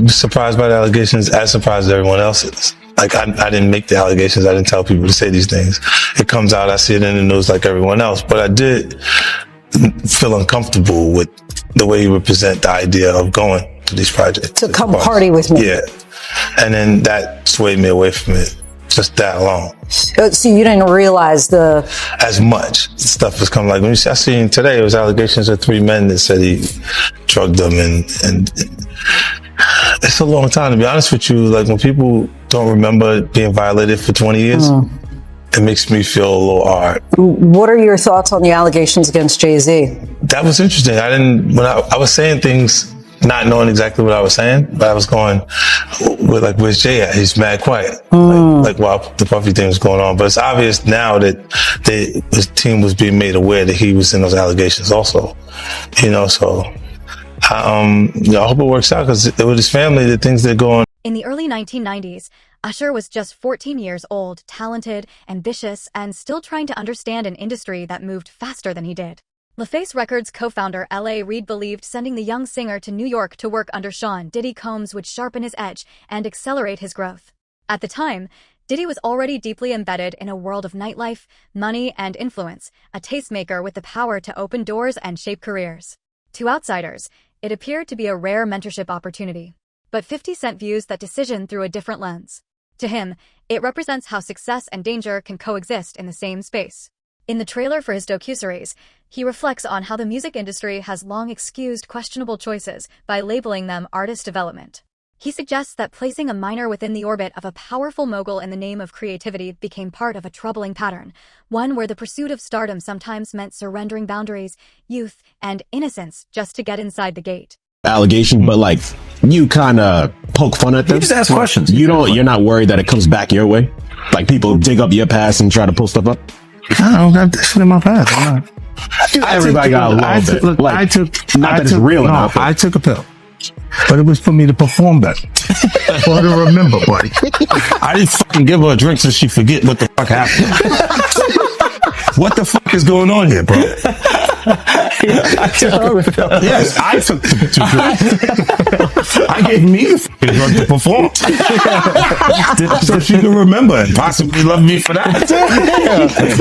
surprised by the allegations, as surprised as everyone else is. Like, I didn't make the allegations. I didn't tell people to say these things. It comes out, I see it in the news like everyone else. But I did feel uncomfortable with the way you would present the idea of going to these projects. To come party with me. Yeah. And then that swayed me away from it. Just that alone. So you didn't realize as much stuff was coming. Like when I seen today, it was allegations of 3 men that said he drugged them, and it's a long time, to be honest with you. Like when people don't remember being violated for 20 years, it makes me feel a little odd. What are your thoughts on the allegations against Jay-Z? That was interesting. When I was saying things, not knowing exactly what I was saying, but I was going with like, where's Jay at? He's mad quiet. Like while the Puffy thing was going on. But it's obvious now that his team was being made aware that he was in those allegations also. So I hope it works out, because with his family, the things that go on. In the early 1990s, Usher was just 14 years old, talented, ambitious, and still trying to understand an industry that moved faster than he did. LaFace Records co-founder L.A. Reid believed sending the young singer to New York to work under Sean Diddy Combs would sharpen his edge and accelerate his growth. At the time, Diddy was already deeply embedded in a world of nightlife, money, and influence, a tastemaker with the power to open doors and shape careers. To outsiders, it appeared to be a rare mentorship opportunity. But 50 Cent views that decision through a different lens. To him, it represents how success and danger can coexist in the same space. In the trailer for his docuseries, he reflects on how the music industry has long excused questionable choices by labeling them artist development. He suggests that placing a minor within the orbit of a powerful mogul in the name of creativity became part of a troubling pattern, one where the pursuit of stardom sometimes meant surrendering boundaries, youth, and innocence just to get inside the gate. Allegation, but like you kind of poke fun at them. You just ask questions. You're not worried that it comes back your way? Like people dig up your past and try to pull stuff up? I don't got that shit in my past. I'm not. Everybody got a little bit. I took a pill, but it was for me to perform better. For her to remember, buddy. I didn't fucking give her a drink so she forget what the fuck happened. What the fuck is going on here, bro? Yes, I took the drink. I gave me the fucking drug to perform. So she can remember and possibly love me for that.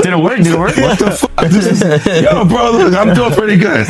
Did it work? What the fuck? Yo, bro, look, I'm doing pretty good.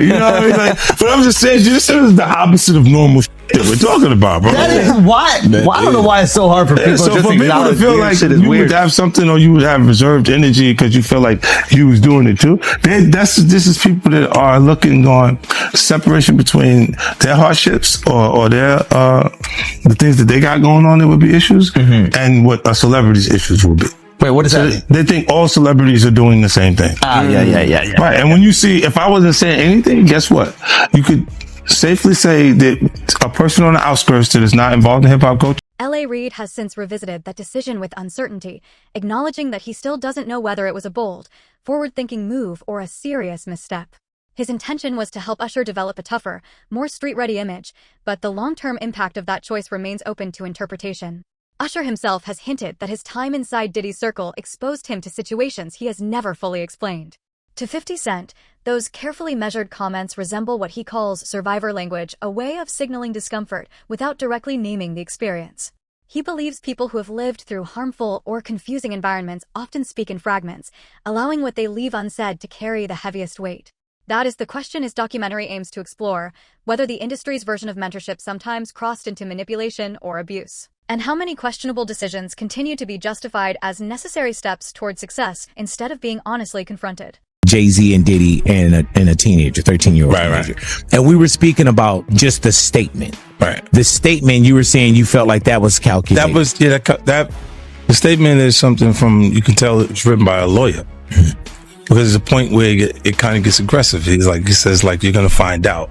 You know what I mean? Like, but I'm just saying, this is the opposite of normal shit that we're talking about, bro. That is why. I don't know why it's so hard for people so just for to people to feel like you would have something, or you would have reserved energy because you feel like you was doing it too. This is people that are looking on separation between their hardships or their the things that they got going on that would be issues, and what a celebrity's issues will be. Wait, what does that mean? They think all celebrities are doing the same thing. Yeah. Right, and when you see, if I wasn't saying anything, guess what? You could safely say that a person on the outskirts that is not involved in hip-hop culture. L.A. Reid has since revisited that decision with uncertainty, acknowledging that he still doesn't know whether it was a bold, forward-thinking move or a serious misstep. His intention was to help Usher develop a tougher, more street-ready image, but the long-term impact of that choice remains open to interpretation. Usher himself has hinted that his time inside Diddy's circle exposed him to situations he has never fully explained. To 50 Cent, those carefully measured comments resemble what he calls survivor language, a way of signaling discomfort without directly naming the experience. He believes people who have lived through harmful or confusing environments often speak in fragments, allowing what they leave unsaid to carry the heaviest weight. That is the question his documentary aims to explore, whether the industry's version of mentorship sometimes crossed into manipulation or abuse, and how many questionable decisions continue to be justified as necessary steps toward success instead of being honestly confronted. Jay-Z and Diddy and a teenager, 13-year-old teenager. Right. And we were speaking about just the statement. Right. The statement, you were saying you felt like that was calculated. That was, the statement is something from, you can tell it's written by a lawyer. Because there's a point where it kind of gets aggressive. He says, you're going to find out,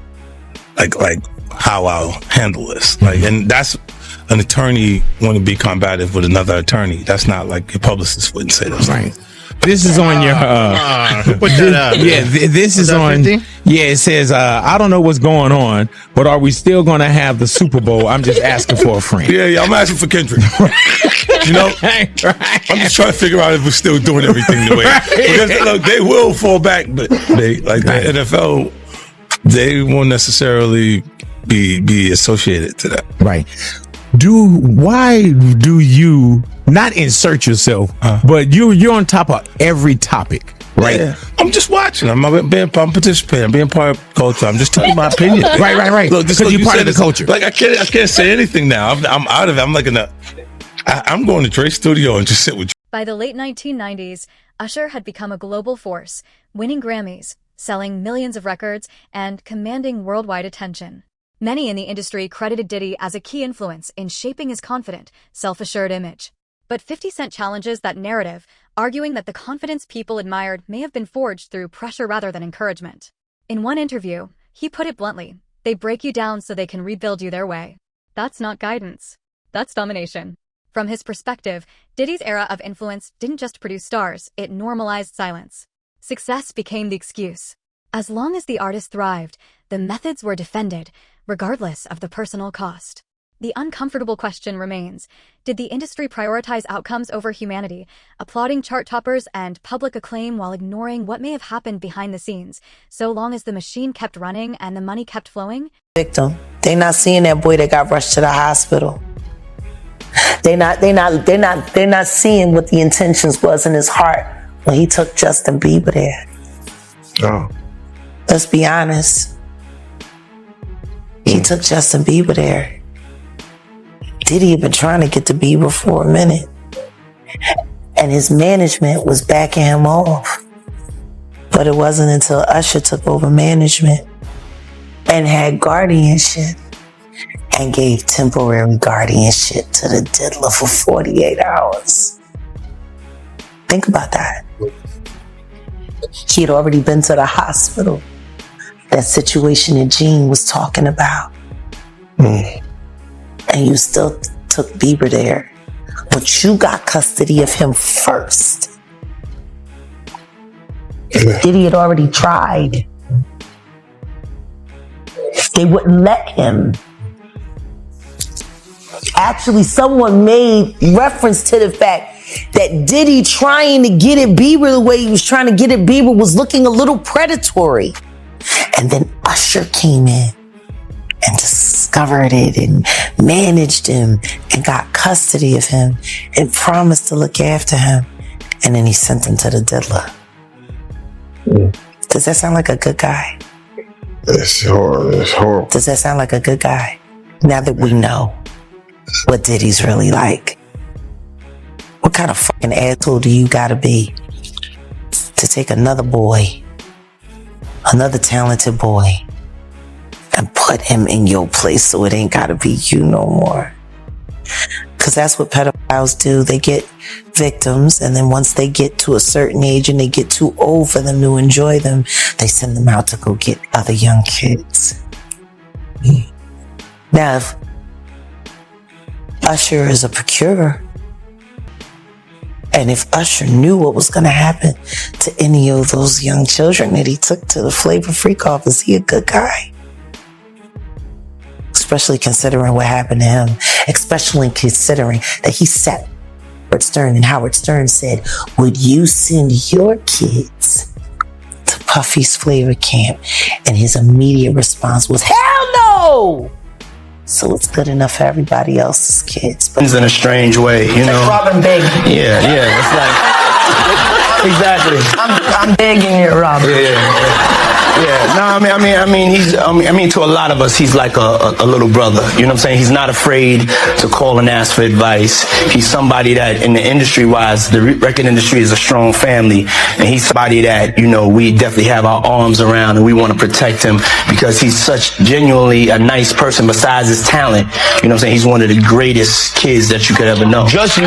like how I'll handle this. Like, and that's an attorney want to be combative with another attorney. That's not like your publicist wouldn't say those things. This is on your put that out. Yeah, this is on 50? Yeah, it says I don't know what's going on, but are we still going to have the Super Bowl? I'm just asking for a friend. Yeah, I'm asking for Kendrick. You know, I'm just trying to figure out if we're still doing everything the way. Because look, they will fall back, but they, like the NFL, they won't necessarily be associated to that. Right. Why do you not insert yourself, but you're on top of every topic, right? Yeah. I'm just watching. I'm participating. I'm being part of culture. I'm just telling my opinion. Right. Look, because you're part of the culture. Like I can't say anything now. I'm out of it. I'm like I'm going to Dre's studio and just sit with. By the late 1990s, Usher had become a global force, winning Grammys, selling millions of records, and commanding worldwide attention. Many in the industry credited Diddy as a key influence in shaping his confident, self-assured image. But 50 Cent challenges that narrative, arguing that the confidence people admired may have been forged through pressure rather than encouragement. In one interview, he put it bluntly, "They break you down so they can rebuild you their way. That's not guidance. That's domination." From his perspective, Diddy's era of influence didn't just produce stars, it normalized silence. Success became the excuse. As long as the artist thrived, the methods were defended, regardless of the personal cost. The uncomfortable question remains, did the industry prioritize outcomes over humanity, applauding chart toppers and public acclaim while ignoring what may have happened behind the scenes, so long as the machine kept running and the money kept flowing? Victim. They not seeing that boy that got rushed to the hospital. They're not seeing what the intentions was in his heart when he took Justin Bieber there. Oh. Let's be honest. He took Justin Bieber there. Diddy had been trying to get to Bieber for a minute. And his management was backing him off. But it wasn't until Usher took over management and had guardianship and gave temporary guardianship to the diddler for 48 hours. Think about that. He had already been to the hospital. That situation that Gene was talking about. And you still took Bieber there. But you got custody of him first. Diddy had already tried. They wouldn't let him. Actually, someone made reference to the fact that Diddy trying to get at Bieber the way he was trying to get at Bieber was looking a little predatory. And then Usher came in and discovered it and managed him and got custody of him and promised to look after him. And then he sent him to the diddler. Does that sound like a good guy? It's horrible. Does that sound like a good guy? Now that we know what Diddy's really like. What kind of fucking asshole do you gotta be to take another boy, another talented boy, and put him in your place so it ain't gotta be you no more? Because that's what pedophiles do. They get victims, and then once they get to a certain age and they get too old for them to enjoy them, they send them out to go get other young kids. Now, if Usher is a procurer, and if Usher knew what was going to happen to any of those young children that he took to the Flavor Freak off, is he a good guy? Especially considering what happened to him. Especially considering that he sat Howard Stern, and Howard Stern said, would you send your kids to Puffy's Flavor Camp? And his immediate response was, hell no! So it's good enough for everybody else's kids. But in a strange way, you know. Like Robin begging. Yeah. It's like exactly. I'm begging you, Robin. Yeah. No, I mean, to a lot of us, he's like a little brother. You know what I'm saying? He's not afraid to call and ask for advice. He's somebody that, in the industry-wise, the record industry is a strong family, and he's somebody that, you know, we definitely have our arms around, and we want to protect him because he's such genuinely a nice person. Besides his talent, you know what I'm saying? He's one of the greatest kids that you could ever know. Justin,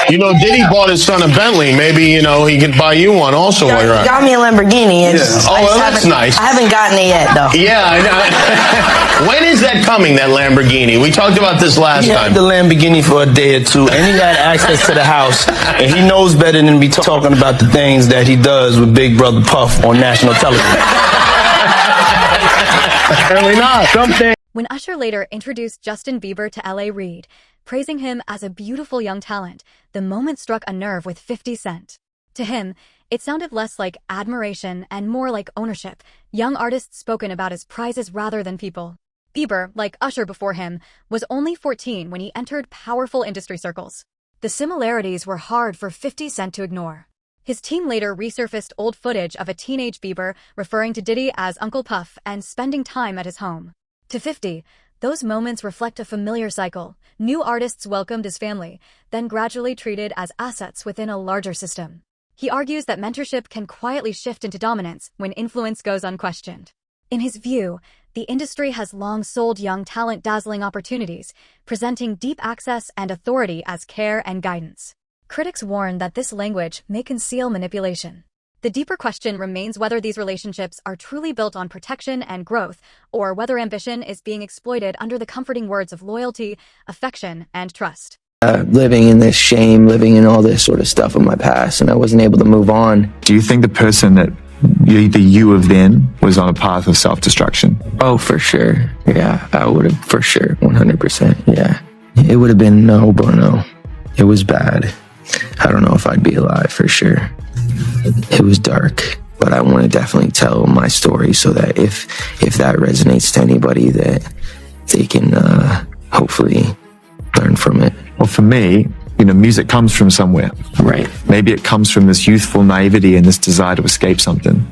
you know, Diddy bought his son a Bentley. Maybe, you know, he could buy you one also while you're out. Got me a Lamborghini. And Oh, well, that's nice. I haven't gotten it yet, though. Yeah, I know. When is that coming, that Lamborghini? We talked about this last He time. had the Lamborghini for a day or two, and he had access to the house, and he knows better than to be talking about the things that he does with Big Brother Puff on national television. Apparently not. Something. When Usher later introduced Justin Bieber to L.A. Reid, praising him as a beautiful young talent, the moment struck a nerve with 50 Cent. To him, It sounded less like admiration and more like ownership, young artists spoken about as prizes rather than people. Bieber, like Usher before him, was only 14 when he entered powerful industry circles. The similarities were hard for 50 Cent to ignore. His team later resurfaced old footage of a teenage Bieber referring to Diddy as Uncle Puff and spending time at his home. To 50, those moments reflect a familiar cycle. New artists welcomed as family, then gradually treated as assets within a larger system. He argues that mentorship can quietly shift into dominance when influence goes unquestioned. In his view, the industry has long sold young talent dazzling opportunities, presenting deep access and authority as care and guidance. Critics warn that this language may conceal manipulation. The deeper question remains whether these relationships are truly built on protection and growth, or whether ambition is being exploited under the comforting words of loyalty, affection, and trust. Living in this shame, living in all this sort of stuff of my past, and I wasn't able to move on. Do you think the person that the you of then was on a path of self-destruction? Oh, for sure. Yeah, I would have, for sure, 100%. Yeah. It would have been no bueno. It was bad. I don't know if I'd be alive for sure. It was dark, but I want to definitely tell my story so that if that resonates to anybody, that they can hopefully learn from it. Well, for me, music comes from somewhere. Right. Maybe it comes from this youthful naivety and this desire to escape something.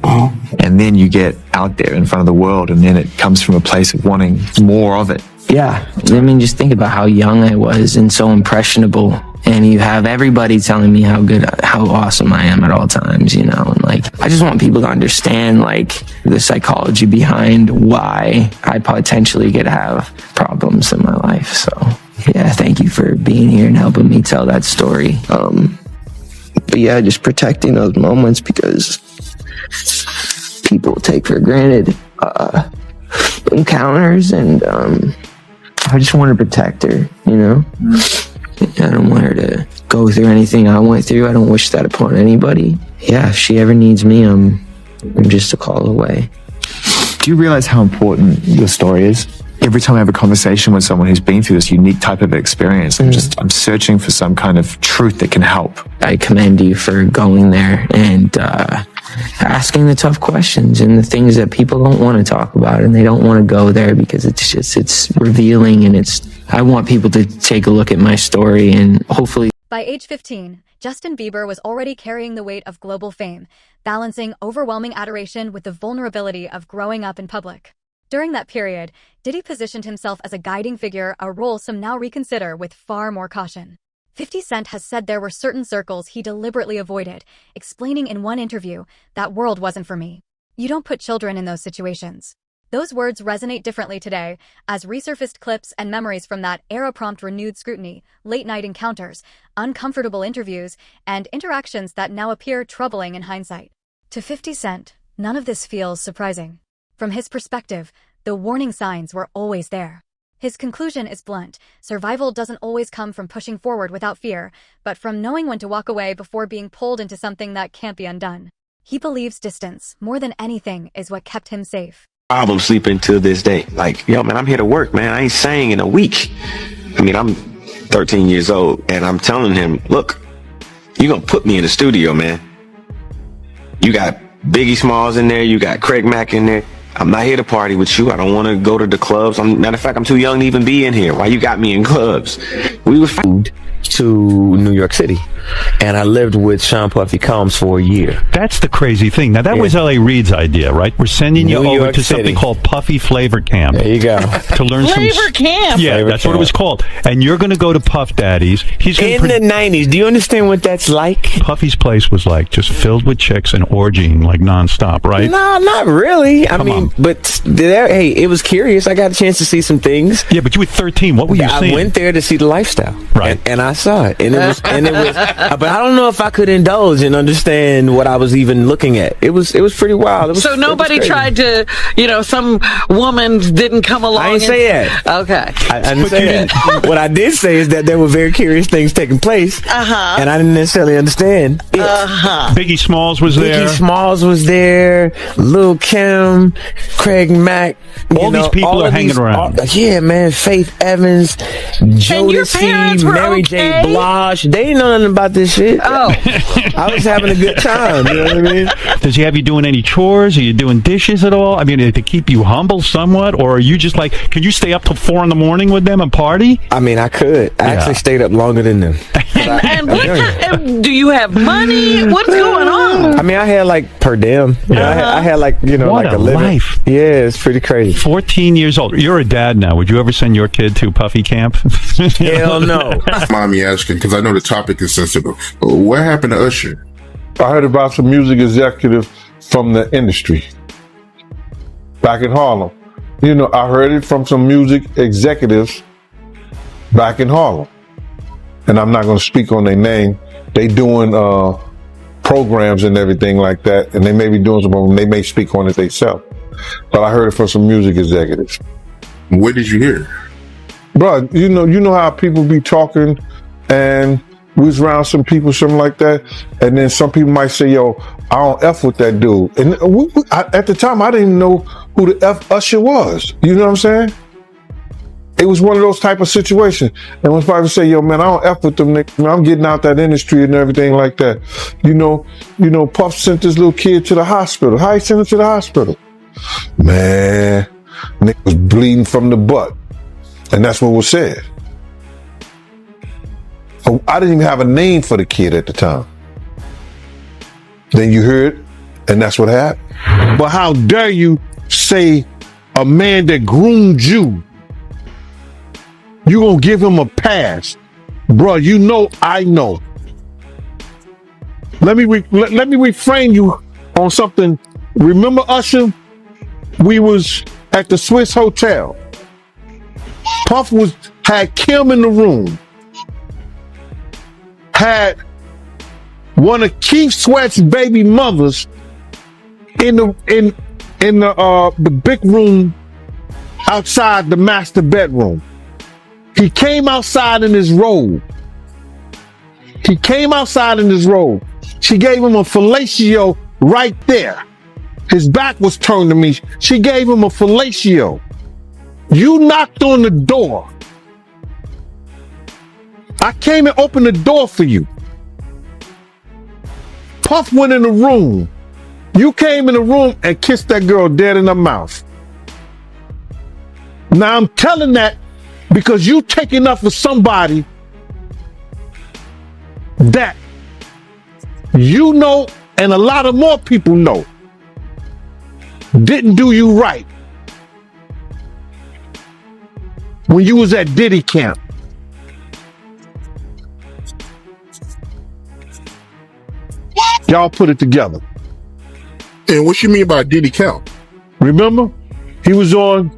And then you get out there in front of the world, and then it comes from a place of wanting more of it. Yeah. I mean, just think about how young I was and so impressionable. And you have everybody telling me how awesome I am at all times, and I just want people to understand, the psychology behind why I potentially could have problems in my life. So, yeah, thank you for being here and helping me tell that story. But yeah, just protecting those moments, because people take for granted encounters, and I just want to protect her, I don't want her to go through anything I went through. I don't wish that upon anybody. Yeah, if she ever needs me, I'm just a call away. Do you realize how important your story is? Every time I have a conversation with someone who's been through this unique type of experience, I'm searching for some kind of truth that can help. I commend you for going there and asking the tough questions and the things that people don't want to talk about, and they don't want to go there because it's revealing, and I want people to take a look at my story and hopefully. By age 15, Justin Bieber was already carrying the weight of global fame, balancing overwhelming adoration with the vulnerability of growing up in public. During that period, Diddy positioned himself as a guiding figure, a role some now reconsider with far more caution. 50 Cent has said there were certain circles he deliberately avoided, explaining in one interview, "That world wasn't for me." You don't put children in those situations. Those words resonate differently today, as resurfaced clips and memories from that era prompt renewed scrutiny, late-night encounters, uncomfortable interviews, and interactions that now appear troubling in hindsight. To 50 Cent, none of this feels surprising. From his perspective, the warning signs were always there. His conclusion is blunt. Survival doesn't always come from pushing forward without fear, but from knowing when to walk away before being pulled into something that can't be undone. He believes distance, more than anything, is what kept him safe. Problem sleeping to this day. Yo, man, I'm here to work, man. I ain't sang in a week. I'm 13 years old, and I'm telling him, look, you're going to put me in the studio, man. You got Biggie Smalls in there. You got Craig Mack in there. I'm not here to party with you. I don't want to go to the clubs. Matter of fact, I'm too young to even be in here. Why you got me in clubs? We was to New York City, and I lived with Sean Puffy Combs for a year. That's the crazy thing. Now, that was L.A. Reid's idea, right? We're sending you over to something called Puffy Flavor Camp. There you go. To learn Flavor Camp? Yeah, that's what it was called. And you're going to go to Puff Daddy's. He's in the 90s. Do you understand what that's like? Puffy's place was just filled with chicks and orgying nonstop, right? No, not really. But hey, it was curious. I got a chance to see some things. Yeah, but you were 13. What were you seeing? I went there to see the lifestyle. Right. And I saw it. And it was, but I don't know if I could indulge and understand what I was even looking at. It was pretty wild. So nobody tried to, some woman didn't come along. I didn't say that. Okay. I didn't say that. What I did say is that there were very curious things taking place. And I didn't necessarily understand it. Biggie Smalls was there. Biggie Smalls was there. Lil' Kim. Craig Mack. All these people are hanging around. Yeah, man. Faith Evans, Jodeci, Mary J. Blige. They ain't know nothing about this shit. Oh. I was having a good time. You know what I mean? Does he have you doing any chores? Are you doing dishes at all? I mean, to keep you humble somewhat? Or are you just like, can you stay up till 4 a.m. with them and party? I mean, I could. I actually stayed up longer than them. And do you have money? What's going on? I mean, I had like per diem. You know, I had like, you know, What like a a living. life. Yeah, it's pretty crazy. 14 years old. You're a dad now. Would you ever send your kid to Puffy camp? Hell no. Mind me asking, because I know the topic is sensitive. What happened to Usher? I heard about some music executive from the industry back in Harlem. You know, I heard it from some music executives back in Harlem. And I'm not going to speak on their name. They doing programs and everything like that. And they may be doing some of them. They may speak on it themselves. But I heard it from some music executives. What did you hear? Bro, you know how people be talking and we was around some people, something like that. And then some people might say, yo, I don't F with that dude. And at the time, I didn't even know who the F Usher was. You know what I'm saying? It was one of those type of situations. And when people say, yo, man, I don't F with them niggas. I'm getting out that industry and everything like that. You know, Puff sent this little kid to the hospital. How he sent him to the hospital? Man, nigga was bleeding from the butt. And that's what was said. I didn't even have a name for the kid at the time. Then you heard, and that's what happened. But how dare you say a man that groomed you, you gonna give him a pass? Bro, you know I know. Let me reframe you on something. Remember Usher? We was at the Swiss Hotel. Puff had Kim in the room. Had one of Keith Sweat's baby mothers in the big room outside the master bedroom. He came outside in his robe. She gave him a fellatio right there. His back was turned to me. She gave him a fellatio. You knocked on the door. I came and opened the door for you. Puff went in the room. You came in the room and kissed that girl dead in her mouth. Now I'm telling that because you taking up for somebody that you know and a lot of more people know didn't do you right when you was at Diddy camp. Y'all put it together. And what you mean by Diddy camp? Remember? He was on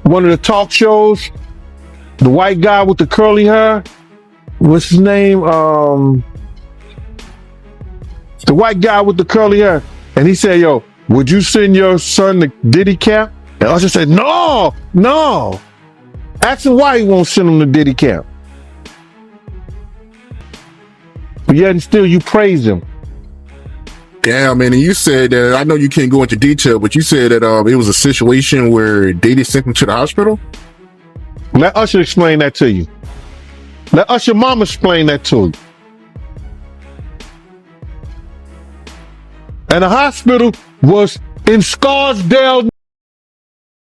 one of the talk shows. The white guy with the curly hair. What's his name? The white guy with the curly hair. And he said, yo, would you send your son to Diddy camp? And Usher said, no. Ask him why he won't send him to Diddy camp. But yet and still you praise him. Damn, man. And you said that, I know you can't go into detail, but you said that it was a situation where Diddy sent him to the hospital? Let Usher explain that to you. Let Usher mama explain that to you. And the hospital was in Scarsdale.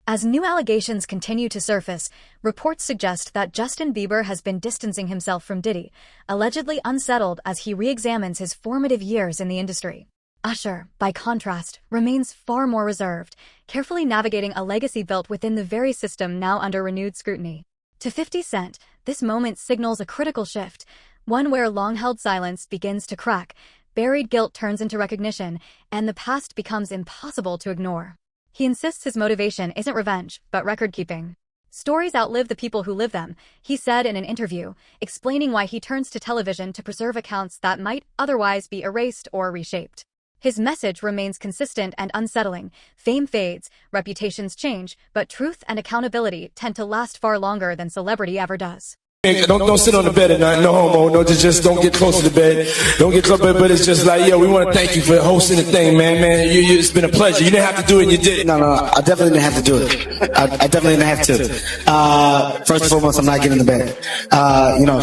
As new allegations continue to surface, reports suggest that Justin Bieber has been distancing himself from Diddy, allegedly unsettled as he re-examines his formative years in the industry. Usher, by contrast, remains far more reserved, carefully navigating a legacy built within the very system now under renewed scrutiny. To 50 Cent, this moment signals a critical shift, one where long-held silence begins to crack, buried guilt turns into recognition, and the past becomes impossible to ignore. He insists his motivation isn't revenge, but record-keeping. Stories outlive the people who live them, he said in an interview, explaining why he turns to television to preserve accounts that might otherwise be erased or reshaped. His message remains consistent and unsettling. Fame fades, reputations change, but truth and accountability tend to last far longer than celebrity ever does. Don't sit on the bed at night. No homo. No, just don't get close to the bed. Don't get close to the bed. But it's just like, yo, we want to thank you for hosting the thing, man. It's been a pleasure. You didn't have to do it, and you did. No, I definitely didn't have to do it. I definitely didn't have to. First and foremost, I'm not getting in the bed.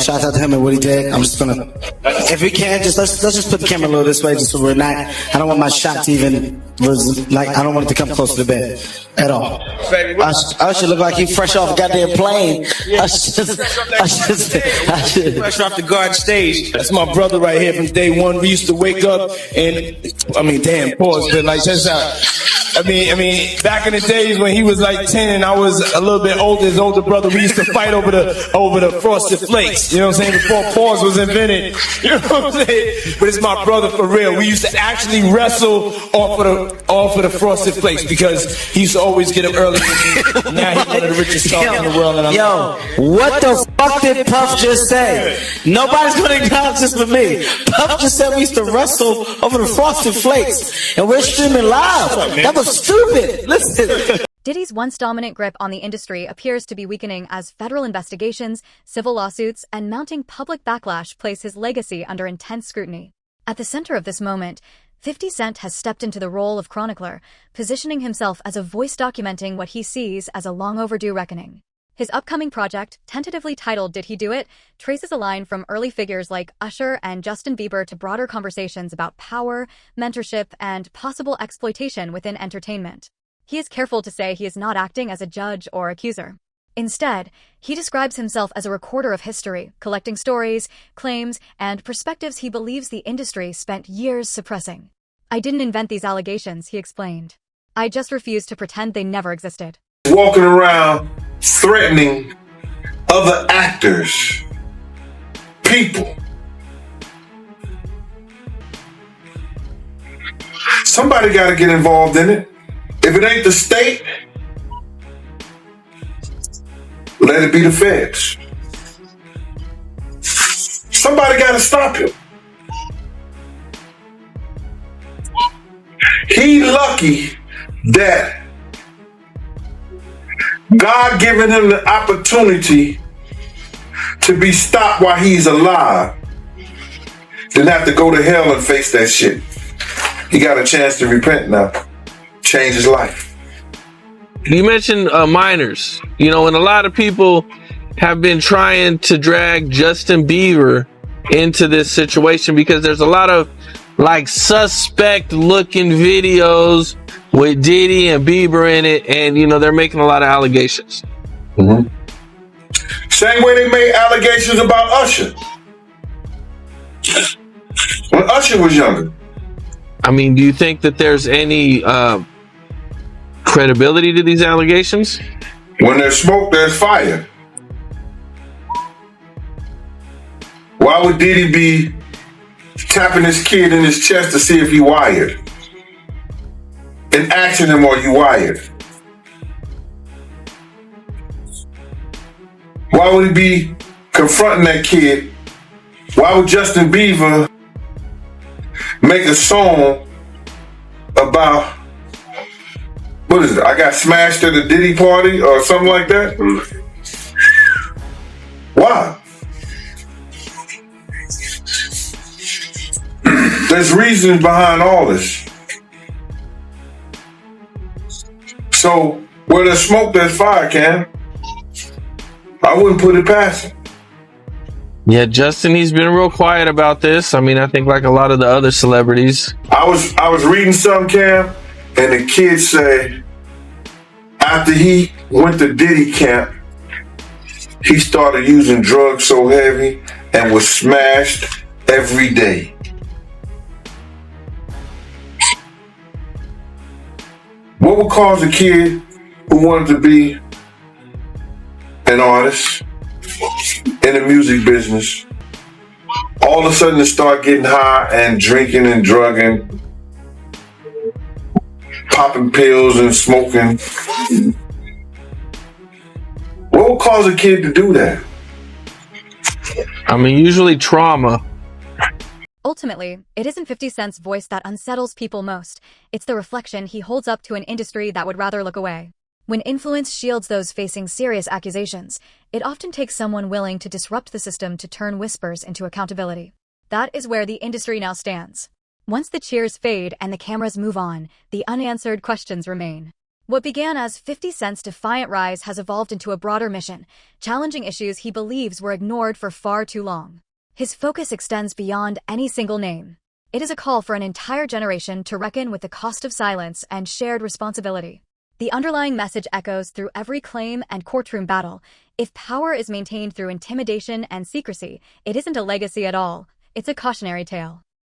Shout out to him and what he did. I'm just gonna, if we can, let's just put the camera a little this way, just so we're not. I don't want my shot to even I don't want it to come close to the bed at all. Usher look like he fresh off a goddamn plane. Fresh off the guard stage. That's my brother right here from day one. We used to wake up and, pause, but like, that's how, back in the days when he was like 10 and I was a little bit older, his older brother, we used to fight over the Frosted Flakes. You know what I'm saying? Before pause was invented. You know what I'm saying? But it's my brother for real. We used to actually wrestle off of the Frosted Flakes because he used to always get up early. Now he's one of the richest stars in the world. And What the fuck did Puff just say? Nobody's gonna acknowledge this but me. Puff just said we used to wrestle over the Frosted Flakes, and we're streaming live. That was stupid. Listen. Diddy's once dominant grip on the industry appears to be weakening as federal investigations, civil lawsuits, and mounting public backlash place his legacy under intense scrutiny. At the center of this moment, 50 Cent has stepped into the role of chronicler, positioning himself as a voice documenting what he sees as a long overdue reckoning. His upcoming project, tentatively titled Did He Do It?, traces a line from early figures like Usher and Justin Bieber to broader conversations about power, mentorship, and possible exploitation within entertainment. He is careful to say he is not acting as a judge or accuser. Instead, he describes himself as a recorder of history, collecting stories, claims, and perspectives he believes the industry spent years suppressing. I didn't invent these allegations, he explained. I just refuse to pretend they never existed. Walking around threatening other actors, people. Somebody got to get involved in it. If it ain't the state, let it be the feds. Somebody got to stop him. He lucky that God given him the opportunity to be stopped while he's alive, didn't have to go to hell and face that shit. He got a chance to repent now, change his life. You mentioned minors, and a lot of people have been trying to drag Justin Bieber into this situation because there's a lot of suspect looking videos with Diddy and Bieber in it, and they're making a lot of allegations. Mm-hmm. Same way they made allegations about Usher when Usher was younger. Do you think that there's any credibility to these allegations? When there's smoke, there's fire. Why would Diddy be tapping his kid in his chest to see if he wired? And asking him, are you wired? Why would he be confronting that kid? Why would Justin Bieber make a song about, what is it? I got smashed at a Diddy party or something like that? Why? There's reasons behind all this. So, where there's smoke, there's fire, Cam. I wouldn't put it past him. Yeah, Justin, he's been real quiet about this. I think like a lot of the other celebrities. I was reading some, Cam, and the kids say after he went to Diddy camp, he started using drugs so heavy and was smashed every day. What would cause a kid who wanted to be an artist in the music business all of a sudden to start getting high and drinking and drugging, popping pills and smoking? What would cause a kid to do that? Usually trauma. Ultimately, it isn't 50 Cent's voice that unsettles people most. It's the reflection he holds up to an industry that would rather look away. When influence shields those facing serious accusations, it often takes someone willing to disrupt the system to turn whispers into accountability. That is where the industry now stands. Once the cheers fade and the cameras move on, the unanswered questions remain. What began as 50 Cent's defiant rise has evolved into a broader mission, challenging issues he believes were ignored for far too long. His focus extends beyond any single name. It is a call for an entire generation to reckon with the cost of silence and shared responsibility. The underlying message echoes through every claim and courtroom battle. If power is maintained through intimidation and secrecy, it isn't a legacy at all. It's a cautionary tale.